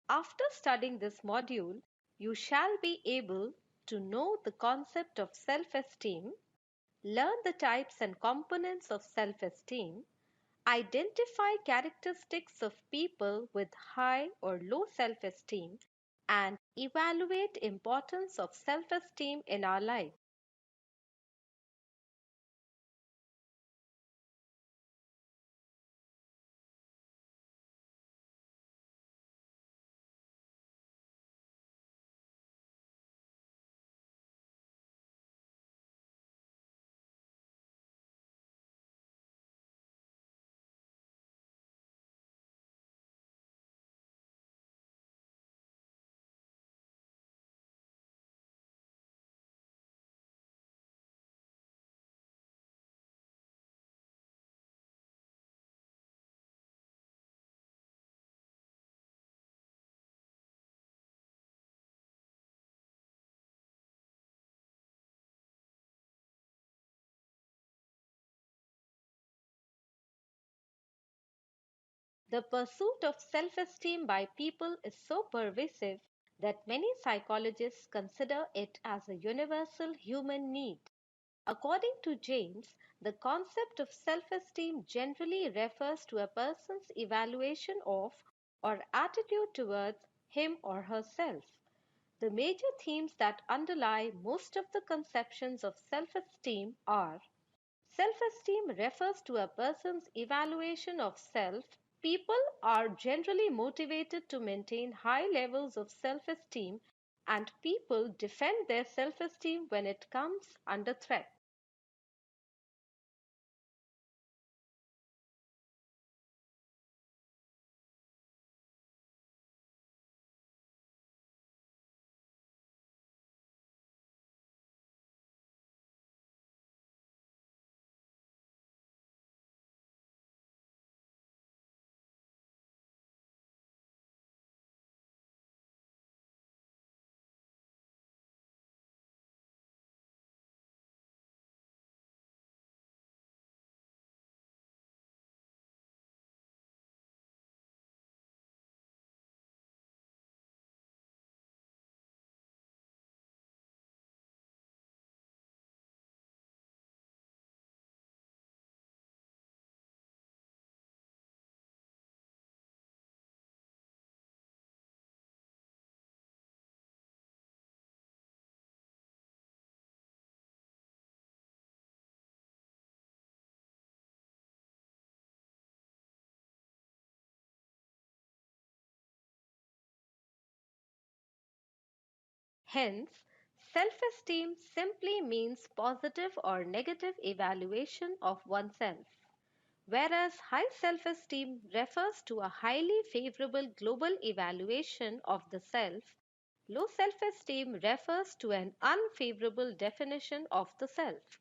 After studying this module, you shall be able to know the concept of self-esteem, learn the types and components of self-esteem, identify characteristics of people with high or low self-esteem, and evaluate importance of self-esteem in our life. The pursuit of self-esteem by people is so pervasive that many psychologists consider it as a universal human need. According to James, the concept of self-esteem generally refers to a person's evaluation of or attitude towards him or herself. The major themes that underlie most of the conceptions of self-esteem are: self-esteem refers to a person's evaluation of self. People are generally motivated to maintain high levels of self-esteem, and people defend their self-esteem when it comes under threat. Hence, self-esteem simply means positive or negative evaluation of oneself, whereas high self-esteem refers to a highly favorable global evaluation of the self. Low self-esteem refers to an unfavorable definition of the self.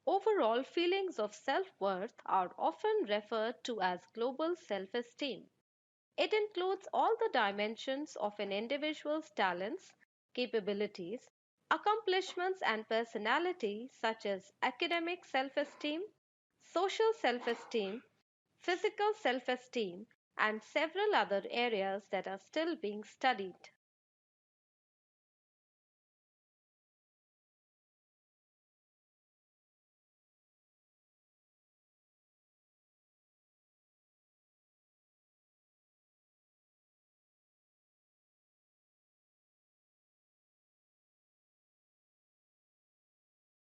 Overall, feelings of self-worth are often referred to as global self-esteem. It includes all the dimensions of an individual's talents, capabilities, accomplishments, and personality, such as academic self-esteem, social self-esteem, physical self-esteem, and several other areas that are still being studied.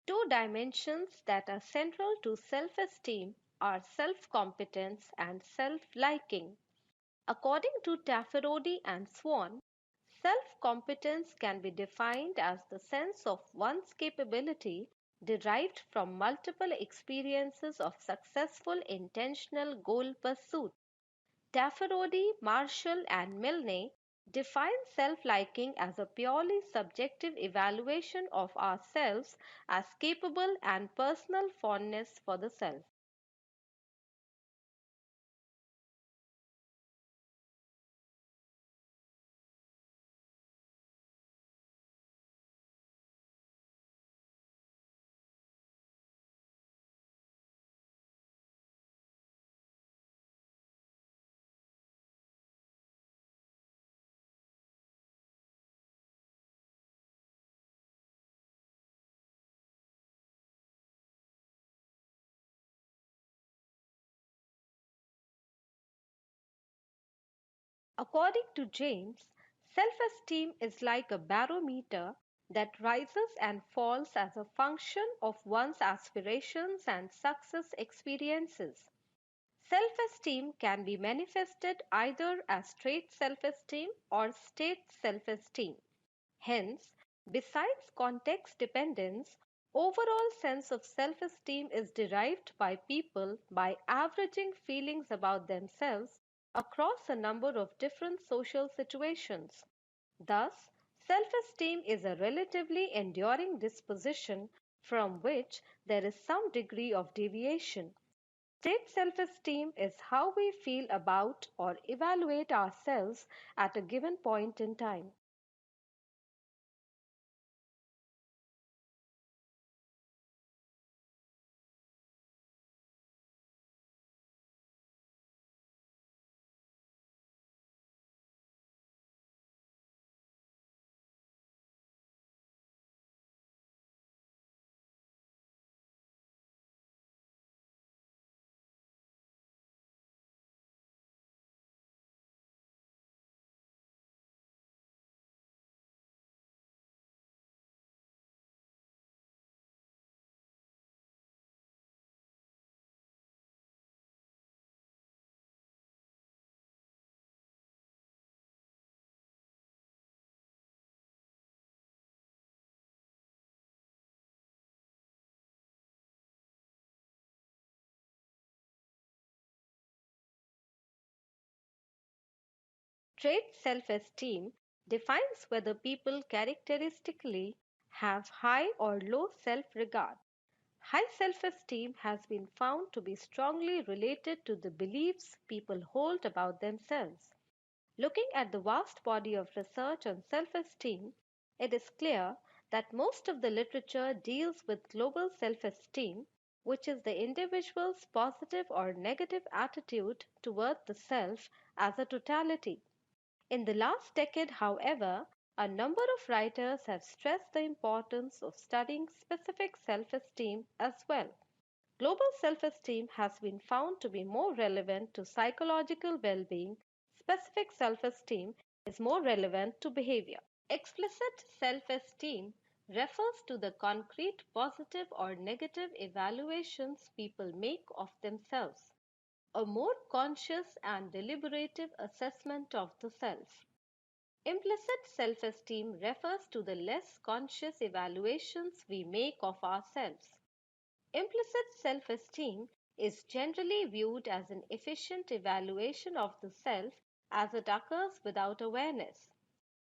Two dimensions that are central to self-esteem are self-competence and self-liking. According to Tafferody and Swan, self-competence can be defined as the sense of one's capability derived from multiple experiences of successful intentional goal pursuit. Tafferody, Marshall, and Milne define self-liking as a purely subjective evaluation of ourselves as capable and personal fondness for the self. According to James, self esteem is like a barometer that rises and falls as a function of one's aspirations and success experiences. Self esteem can be manifested either as trait self esteem or state self esteem. Hence, besides context dependence, overall sense of self-esteem is derived by people by averaging feelings about themselves across a number of different social situations. Thus, self-esteem is a relatively enduring disposition from which there is some degree of deviation. State self-esteem is how we feel about or evaluate ourselves at a given point in time. Trait self esteem defines whether people characteristically have high or low self regard. High self esteem has been found to be strongly related to the beliefs people hold about themselves. Looking at the vast body of research on self esteem, it is clear that most of the literature deals with global self esteem, which is the individual's positive or negative attitude toward the self as a totality. In the last decade, however, a number of writers have stressed the importance of studying specific self esteem as well. Global self esteem has been found to be more relevant to psychological well being, specific self esteem is more relevant to behavior. Explicit self esteem refers to the concrete positive or negative evaluations people make of themselves, a more conscious and deliberative assessment of the self. Implicit self esteem refers to the less conscious evaluations we make of ourselves. Implicit self esteem is generally viewed as an efficient evaluation of the self as it occurs without awareness.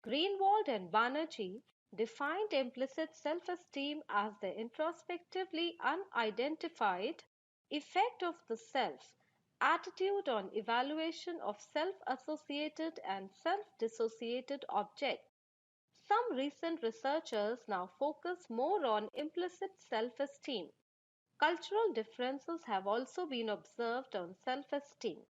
Greenwald and Banerjee defined implicit self esteem as the introspectively unidentified effect of the self attitude on evaluation of self associated and self dissociated objects. Some recent researchers now focus more on implicit self esteem. Cultural differences have also been observed on self esteem.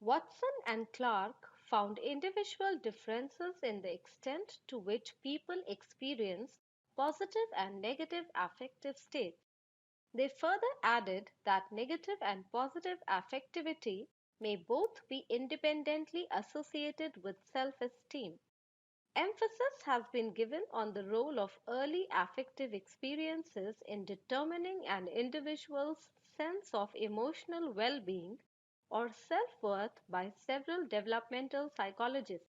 Watson and Clark found individual differences in the extent to which people experience positive and negative affective states. They further added that negative and positive affectivity may both be independently associated with self-esteem. Emphasis has been given on the role of early affective experiences in determining an individual's sense of emotional well-being or self-worth by several developmental psychologists.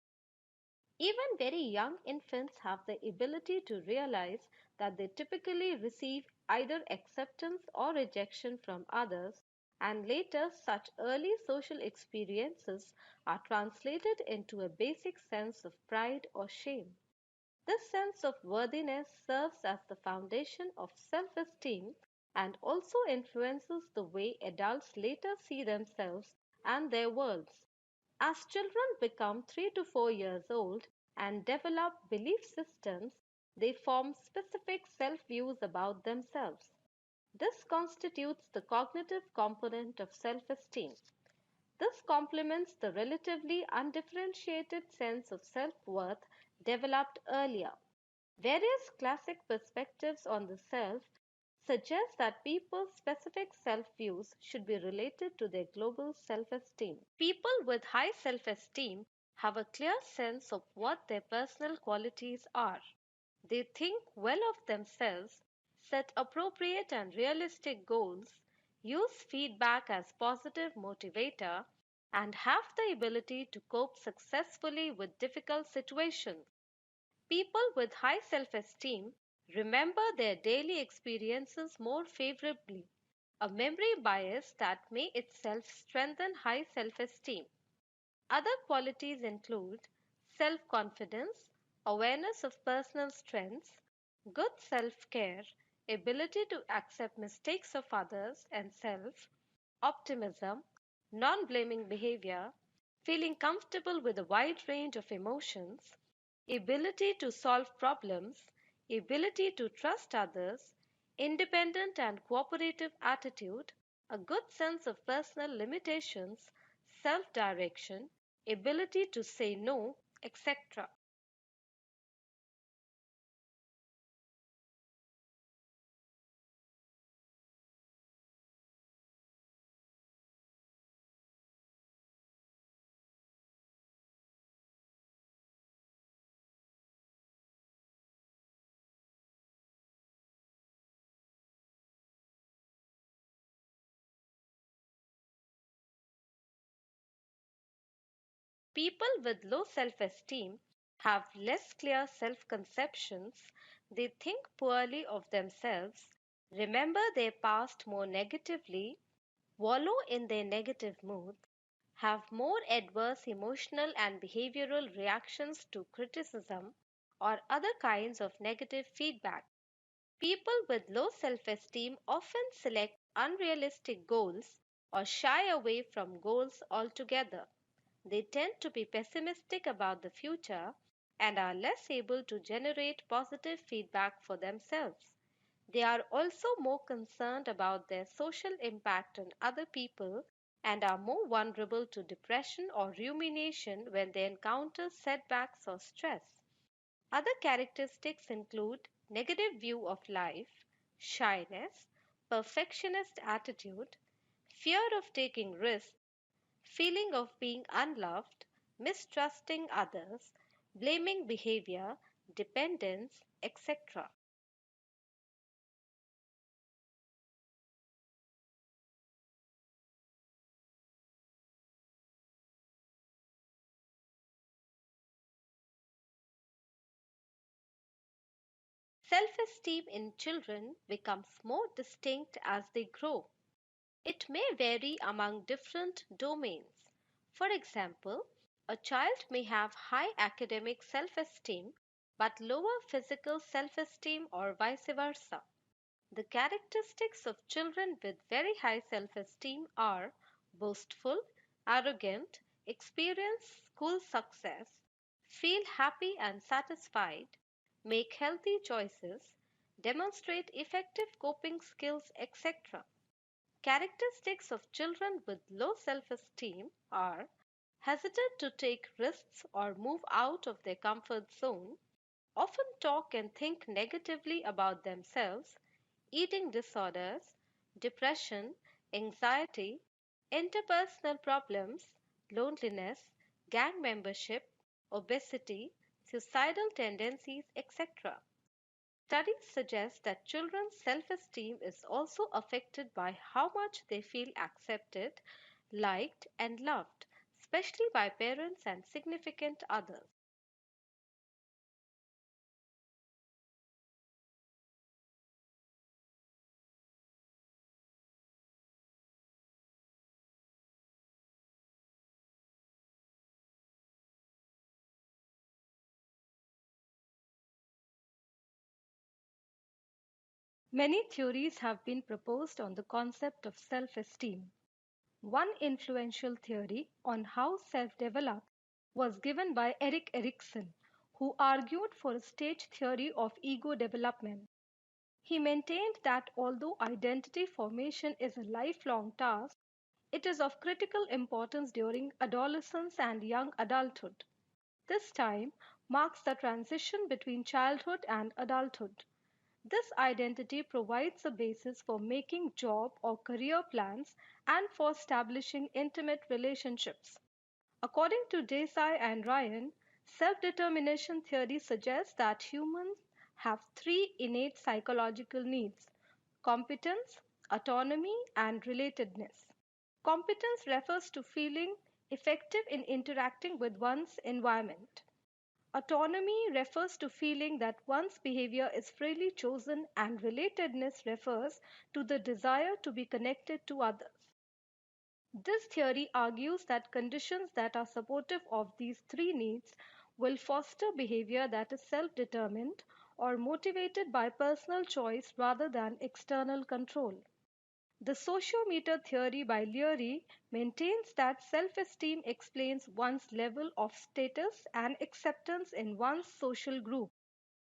Even very young infants have the ability to realize that they typically receive either acceptance or rejection from others, and later such early social experiences are translated into a basic sense of pride or shame. This sense of worthiness serves as the foundation of self-esteem and also influences the way adults later see themselves and their worlds. As children become 3 to 4 years old and develop belief systems, they form specific self-views about themselves. This constitutes the cognitive component of self-esteem. This complements the relatively undifferentiated sense of self-worth developed earlier. Various classic perspectives on the self suggest that people's specific self-views should be related to their global self-esteem. People with high self-esteem have a clear sense of what their personal qualities are. They think well of themselves, set appropriate and realistic goals, use feedback as positive motivator, and have the ability to cope successfully with difficult situations. People with high self-esteem remember their daily experiences more favorably, a memory bias that may itself strengthen high self-esteem. Other qualities include self-confidence, awareness of personal strengths, good self-care, ability to accept mistakes of others and self, optimism, non-blaming behavior, feeling comfortable with a wide range of emotions, ability to solve problems, ability to trust others, independent and cooperative attitude, a good sense of personal limitations, self-direction, ability to say no, etc. People with low self-esteem have less clear self-conceptions, they think poorly of themselves, remember their past more negatively, wallow in their negative moods, have more adverse emotional and behavioral reactions to criticism or other kinds of negative feedback. People with low self-esteem often select unrealistic goals or shy away from goals altogether. They tend to be pessimistic about the future and are less able to generate positive feedback for themselves. They are also more concerned about their social impact on other people and are more vulnerable to depression or rumination when they encounter setbacks or stress. Other characteristics include negative view of life, shyness, perfectionist attitude, fear of taking risks, feeling of being unloved, mistrusting others, blaming behavior, dependence, etc. Self-esteem in children becomes more distinct as they grow. It may vary among different domains. For example, a child may have high academic self-esteem but lower physical self-esteem or vice versa. The characteristics of children with very high self-esteem are boastful, arrogant, experience school success, feel happy and satisfied, make healthy choices, demonstrate effective coping skills, etc. Characteristics of children with low self-esteem are hesitant to take risks or move out of their comfort zone, often talk and think negatively about themselves, eating disorders, depression, anxiety, interpersonal problems, loneliness, gang membership, obesity, suicidal tendencies, etc. Studies suggest that children's self esteem is also affected by how much they feel accepted, liked, and loved, especially by parents and significant others. Many theories have been proposed on the concept of self esteem. One influential theory on how self develops was given by Erik Erikson, who argued for a stage theory of ego development. He maintained that although identity formation is a lifelong task, it is of critical importance during adolescence and young adulthood. This time marks the transition between childhood and adulthood. This identity provides a basis for making job or career plans and for establishing intimate relationships. According to Desai and Ryan, self determination theory suggests that humans have three innate psychological needs: competence, autonomy, and relatedness. Competence refers to feeling effective in interacting with one's environment. Autonomy refers to feeling that one's behavior is freely chosen, and relatedness refers to the desire to be connected to others. This theory argues that conditions that are supportive of these three needs will foster behavior that is self determined or motivated by personal choice rather than external control. The sociometer theory by Leary maintains that self esteem explains one's level of status and acceptance in one's social group.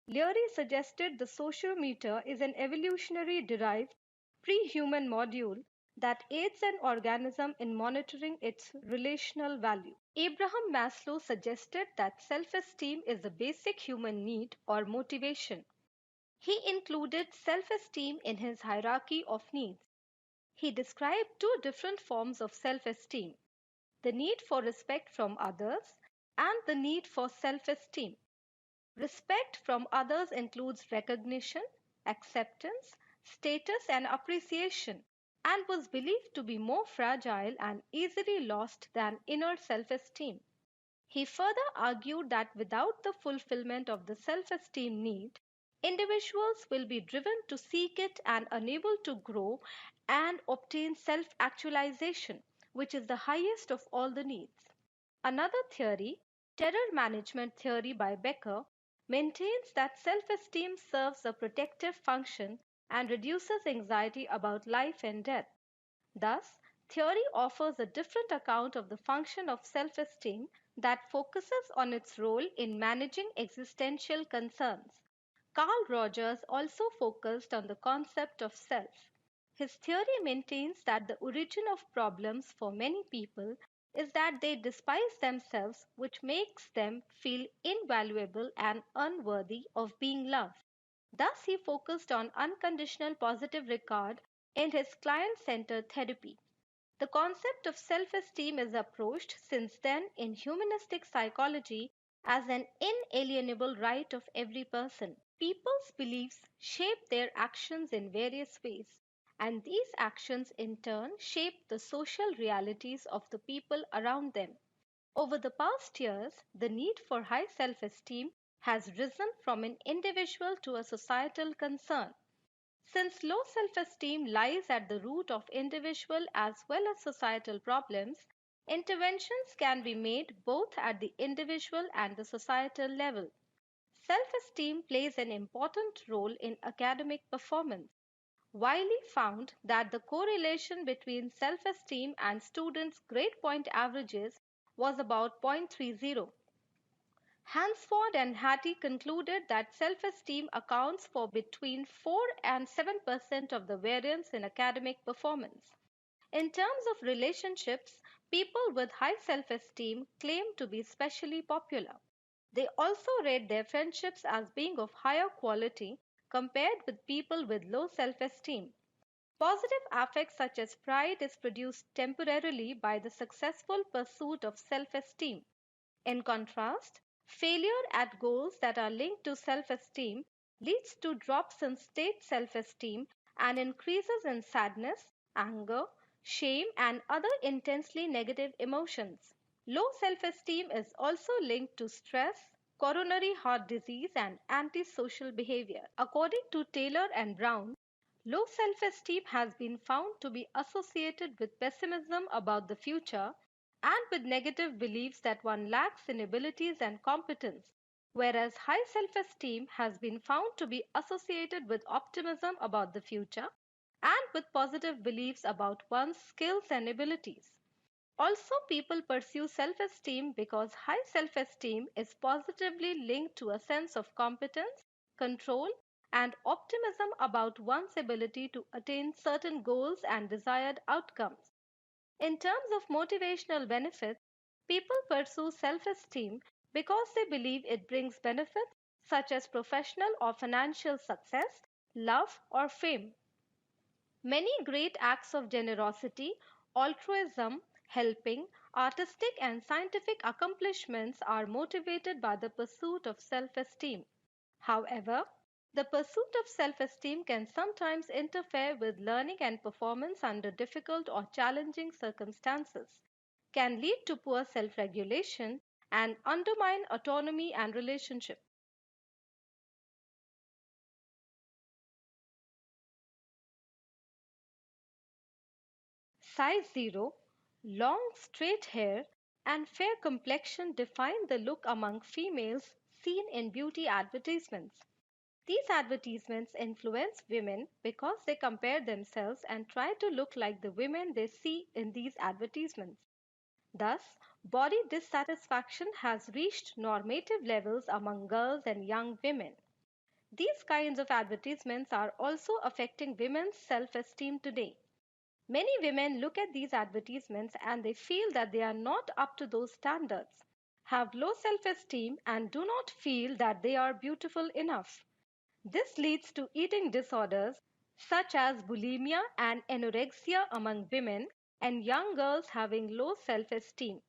Leary suggested the sociometer is an evolutionary derived pre human module that aids an organism in monitoring its relational value. Abraham Maslow suggested that self esteem is a basic human need or motivation. He included self esteem in his hierarchy of needs. He described two different forms of self esteem: the need for respect from others and the need for self esteem. Respect from others includes recognition, acceptance, status, and appreciation, and was believed to be more fragile and easily lost than inner self esteem. He further argued that without the fulfillment of the self esteem need, individuals will be driven to seek it and unable to grow and obtain self actualization, which is the highest of all the needs. Another theory, terror management theory by Becker, maintains that self esteem serves a protective function and reduces anxiety about life and death. Thus, theory offers a different account of the function of self esteem that focuses on its role in managing existential concerns. Carl Rogers also focused on the concept of self. His theory maintains that the origin of problems for many people is that they despise themselves, which makes them feel invaluable and unworthy of being loved. Thus, he focused on unconditional positive regard in his client centered therapy. The concept of self esteem is approached since then in humanistic psychology as an inalienable right of every person. People's beliefs shape their actions in various ways, and these actions in turn shape the social realities of the people around them. Over the past years, the need for high self esteem has risen from an individual to a societal concern. Since low self esteem lies at the root of individual as well as societal problems, interventions can be made both at the individual and the societal level. Self esteem plays an important role in academic performance. Wiley found that the correlation between self esteem and students' grade point averages was about 0.30. Hansford and Hattie concluded that self esteem accounts for between 4 and 7% of the variance in academic performance. In terms of relationships, People with high self esteem claim to be specially popular. They also rate their friendships as being of higher quality compared with people with low self esteem. Positive affects such as pride is produced temporarily by the successful pursuit of self esteem. In contrast, failure at goals that are linked to self esteem leads to drops in state self esteem and increases in sadness, anger, shame, and other intensely negative emotions. Low self esteem is also linked to stress, coronary heart disease, and antisocial behavior. According to Taylor and Brown, low self esteem has been found to be associated with pessimism about the future and with negative beliefs that one lacks in abilities and competence, whereas high self esteem has been found to be associated with optimism about the future and with positive beliefs about one's skills and abilities. Also, people pursue self esteem because high self esteem is positively linked to a sense of competence, control, and optimism about one's ability to attain certain goals and desired outcomes. In terms of motivational benefits, people pursue self esteem because they believe it brings benefits such as professional or financial success, love, or fame. Many great acts of generosity, altruism, helping, artistic, and scientific accomplishments are motivated by the pursuit of self esteem. However, the pursuit of self esteem can sometimes interfere with learning and performance under difficult or challenging circumstances, can lead to poor self regulation, and undermine autonomy and relationship. Size 0, long straight hair, and fair complexion define the look among females seen in beauty advertisements. These advertisements influence women because they compare themselves and try to look like the women they see in these advertisements. Thus, body dissatisfaction has reached normative levels among girls and young women. These kinds of advertisements are also affecting women's self esteem today. Many women look at these advertisements and they feel that they are not up to those standards, have low self esteem, and do not feel that they are beautiful enough. This leads to eating disorders such as bulimia and anorexia among women and young girls having low self esteem.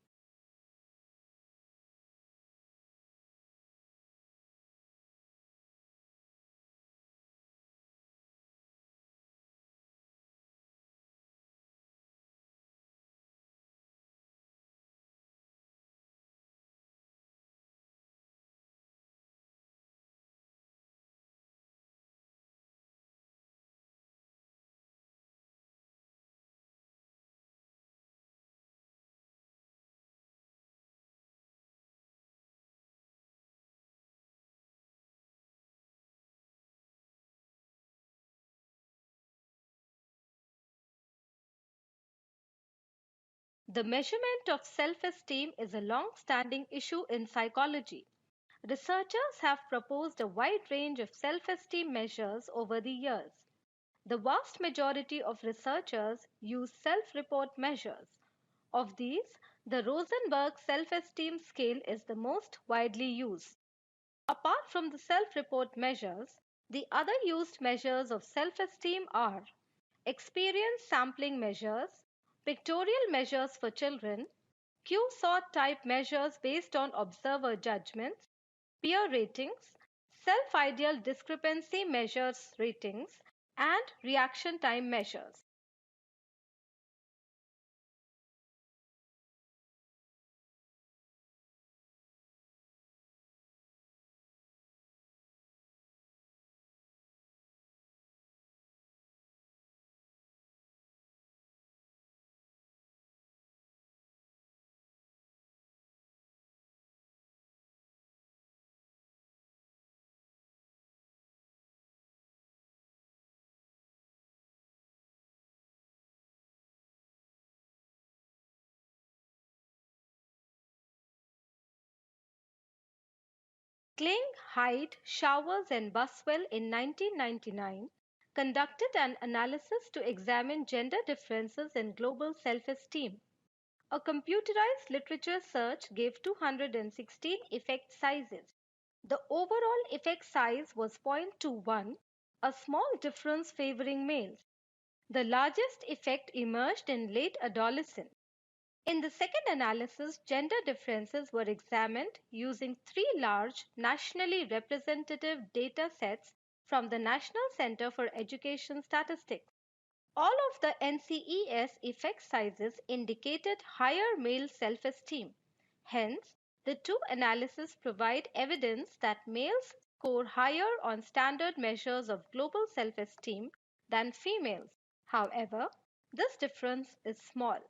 The measurement of self esteem is a long standing issue in psychology. Researchers have proposed a wide range of self esteem measures over the years. The vast majority of researchers use self report measures. Of these, the Rosenberg self esteem scale is the most widely used. Apart from the self report measures, the other used measures of self esteem are experience sampling measures, pictorial measures for children, Q sort type measures based on observer judgments, peer ratings, self ideal discrepancy measures ratings, and reaction time measures. Kling, Hyde, Showers, and Buswell in 1999 conducted an analysis to examine gender differences in global self esteem. A computerized literature search gave 216 effect sizes. The overall effect size was 0.21, a small difference favoring males. The largest effect emerged in late adolescence. In the second analysis, gender differences were examined using three large, nationally representative data sets from the National Center for Education Statistics. All of the NCES effect sizes indicated higher male self esteem. Hence, the two analyses provide evidence that males score higher on standard measures of global self esteem than females. However, this difference is small.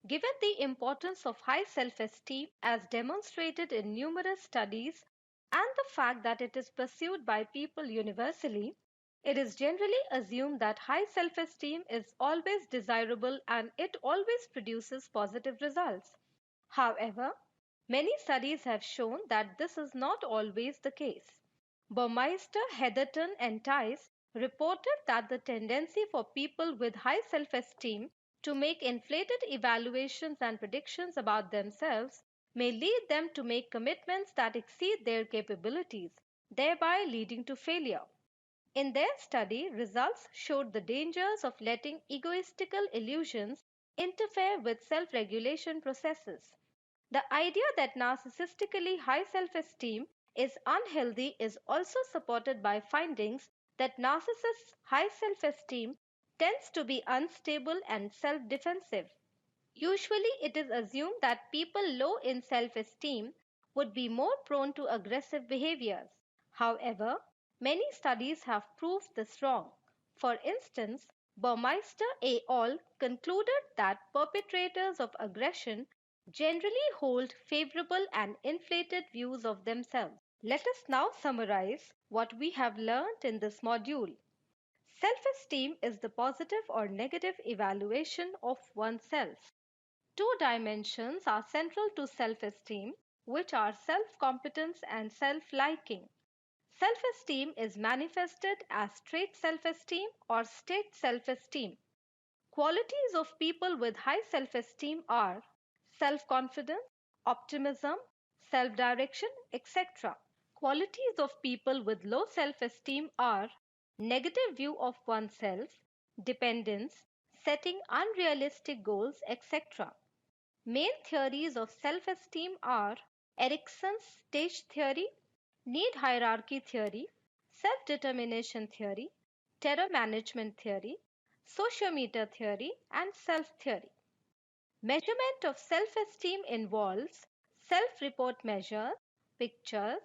Given the importance of high self esteem as demonstrated in numerous studies and the fact that it is pursued by people universally, it is generally assumed that high self esteem is always desirable and it always produces positive results. However, many studies have shown that this is not always the case. Burmeister, Heatherton, and Tice reported that the tendency for people with high self esteem to make inflated evaluations and predictions about themselves may lead them to make commitments that exceed their capabilities, thereby leading to failure. In their study, results showed the dangers of letting egoistical illusions interfere with self regulation processes. The idea that narcissistically high self esteem is unhealthy is also supported by findings that narcissists' high self esteem tends to be unstable and self defensive. Usually, it is assumed that people low in self esteem would be more prone to aggressive behaviors. However, many studies have proved this wrong. For instance, Burmeister et al. Concluded that perpetrators of aggression generally hold favorable and inflated views of themselves. Let us now summarize what we have learned in this module. Self esteem is the positive or negative evaluation of oneself. Two dimensions are central to self esteem, which are self competence and self liking. Self esteem is manifested as trait self esteem or state self esteem. Qualities of people with high self esteem are self confidence, optimism, self direction, etc. Qualities of people with low self esteem are negative view of oneself, dependence, setting unrealistic goals, etc. Main theories of self esteem are Erikson's stage theory, need hierarchy theory, self determination theory, terror management theory, sociometer theory, and self theory. Measurement of self esteem involves self report measures, pictures,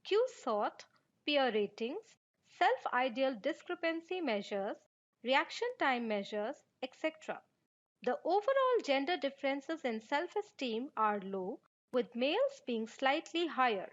Q sort, peer ratings, self ideal discrepancy measures, reaction time measures, etc. The overall gender differences in self esteem are low, with males being slightly higher.